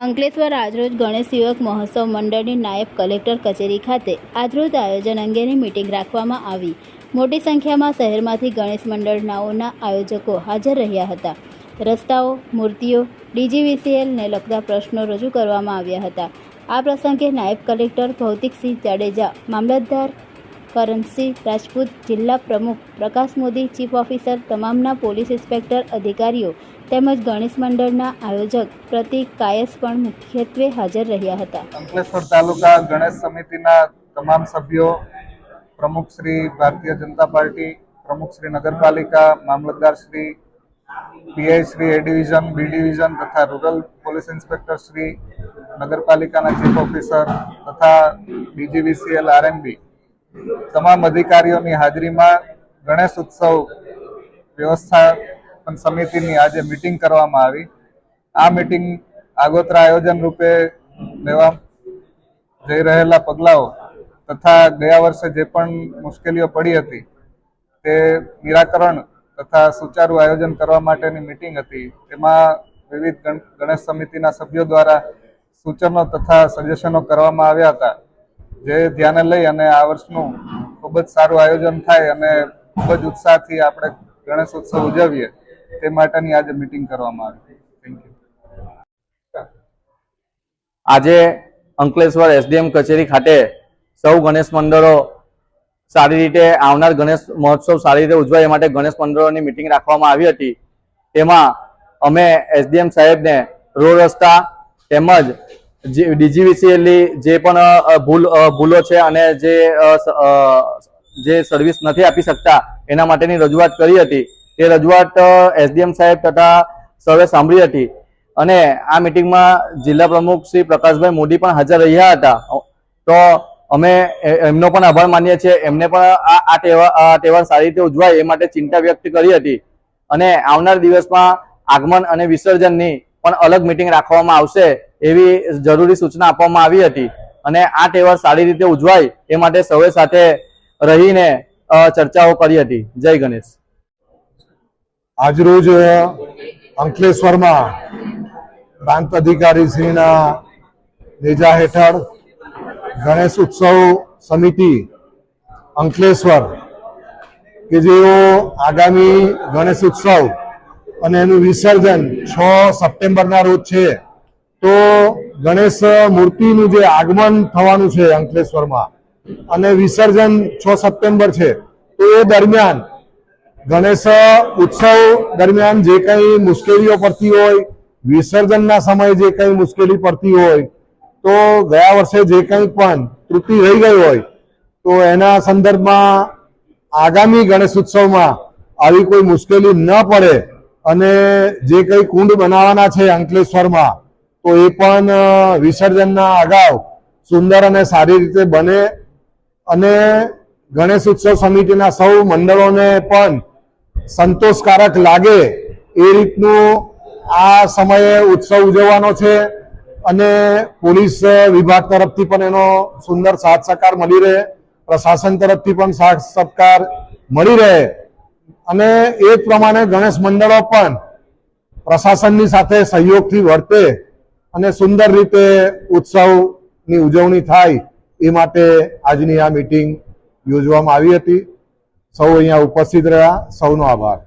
અંકલેશ્વર આજરોજ ગણેશ યુવક મહોત્સવ મંડળની નાયબ કલેક્ટર કચેરી ખાતે આજરોજ આયોજન અંગેની મીટિંગ રાખવામાં આવી। મોટી સંખ્યામાં શહેરમાંથી ગણેશ મંડળનાઓના આયોજકો હાજર રહ્યા હતા। રસ્તાઓ, મૂર્તિઓ, ડીજીવીસીએલને લગતા પ્રશ્નો રજૂ કરવામાં આવ્યા હતા। આ પ્રસંગે નાયબ કલેક્ટર ભૌતિકસિંહ જાડેજા, મામલતદાર કરણસિંહ રાજપૂત, જિલ્લા પ્રમુખ પ્રકાશ મોદી, ચીફ ઓફિસર, તમામના પોલીસ ઇન્સ્પેક્ટર અધિકારીઓ તેમજ ગણેશ મંડળના આયોજક પ્રતિક કાયસ પણ મુખ્યત્વે હાજર રહ્યા હતા। અંકલેશ્વર તાલુકા ગણેશ સમિતિના તમામ સભ્યો, પ્રમુખ શ્રી ભારતીય જનતા પાર્ટી, પ્રમુખ શ્રી નગરપાલિકા, મામલતદાર Shri, PI Shri A division, B division તથા રૂરલ પોલીસ ઇન્સ્પેક્ટર શ્રી, નગરપાલિકાના ચીફ ઓફિસર તથા ડીજીવીસીએલ આરએમબી તમામ અધિકારીઓની હાજરીમાં ગણેશ ઉત્સવ વ્યવસ્થાપન સમિતિની આજે મીટિંગ કરવામાં આવી। આ મીટિંગ આગોતરા આયોજન રૂપે લેવા જઈ રહેલા પગલાઓ તથા ગયા વર્ષે જે પણ મુશ્કેલીઓ પડી હતી તે નિરાકરણ તથા સુચારુ આયોજન કરવા માટેની મીટિંગ હતી। તેમાં વિવિધ ગણેશ સમિતિના સભ્યો દ્વારા સૂચનો તથા સજેશનો કરવામાં આવ્યા હતા, જે ધ્યાને લઈ અને આ વર્ષનું ખૂબ જ સારું આયોજન થાય અને ખૂબ જ ઉત્સાહથી આપણે ગણેશ ઉત્સવ ઉજવીએ તે માટેની આજે મીટિંગ કરવામાં આવી। Thank you. આજે અંકલેશ્વર એસડીએમ કચેરી ખાતે સૌ ગણેશ મંડળો સારી રીતે આવનાર ગણેશ મહોત્સવ સારી રીતે ઉજવાય એ માટે ગણેશ મંડળોની મીટિંગ રાખવામાં આવી હતી। તેમાં અમે એસડીએમ સાહેબને રોડ રસ્તા તેમજ ડીજીવીસીએલની જે પણ ભૂલો છે અને જે સર્વિસ નથી આપી શકતા એના માટેની રજૂઆત કરી હતી। તે રજૂઆત એસડીએમ સાહેબ તથા સૌએ સાંભળી હતી અને આ મીટિંગમાં જિલ્લા પ્રમુખ શ્રી પ્રકાશભાઈ મોદી પણ હાજર રહ્યા હતા। તો અમે એમનો પણ આભાર માનીએ છીએ। એમને પણ આ તહેવાર સારી રીતે ઉજવાય એ માટે ચિંતા વ્યક્ત કરી હતી અને આવનાર દિવસમાં આગમન અને વિસર્જનની પણ અલગ મીટિંગ રાખવામાં આવશે એવી જરૂરી સૂચના આપવામાં આવી હતી અને આ તહેવાર સારી રીતે ઉજવાય એ માટે સૌએ સાથે રહીને ચર્ચાઓ કરી હતી। જય ગણેશ। આજરોજ અંકલેશ્વરમાં પ્રાંત અધિકારી શ્રીના નેજા હેઠળ ગણેશ ઉત્સવ સમિતિ અંકલેશ્વર કે જેઓ આગામી ગણેશ ઉત્સવ અને એનું વિસર્જન 6 સપ્ટેમ્બરના રોજ છે, તો ગણેશ મૂર્તિનું જે આગમન થવાનું છે અંકલેશ્વરમાં અને વિસર્જન 6 સપ્ટેમ્બર છે, તો એ દરમિયાન ગણેશ ઉત્સવ દરમિયાન જે કંઈ મુશ્કેલીઓ પડતી હોય, વિસર્જનના સમયે જે કંઈ મુશ્કેલી પડતી હોય, તો ગયા વર્ષે જે કંઈ પણ ત્રુટિ રહી ગઈ હોય તો એના સંદર્ભમાં આગામી ગણેશ ઉત્સવમાં આવી કોઈ મુશ્કેલી ન પડે અને જે કંઈ કુંડ બનાવવાના છે અંકલેશ્વરમાં તો એ પણ વિસર્જનના અગાઉ સુંદર અને સારી રીતે બને અને ગણેશ ઉત્સવ સમિતિના સૌ મંડળોને પણ સંતોષકારક લાગે એ રીતનું આ સમયે ઉત્સવ ઉજવવાનો છે અને પોલીસ વિભાગ તરફથી પણ એનો સુંદર સાથ સહકાર મળી રહે, પ્રશાસન તરફથી પણ સાથ સહકાર મળી રહે અને એ પ્રમાણે ગણેશ મંડળો પણ પ્રશાસનની સાથે સહયોગથી વર્તે અને સુંદર રીતે ઉત્સવની ઉજવણી થાય એ માટે આજની આ મીટિંગ યોજવામાં આવી હતી। સૌ અહીંયા ઉપસ્થિત રહ્યા, સૌનો આભાર।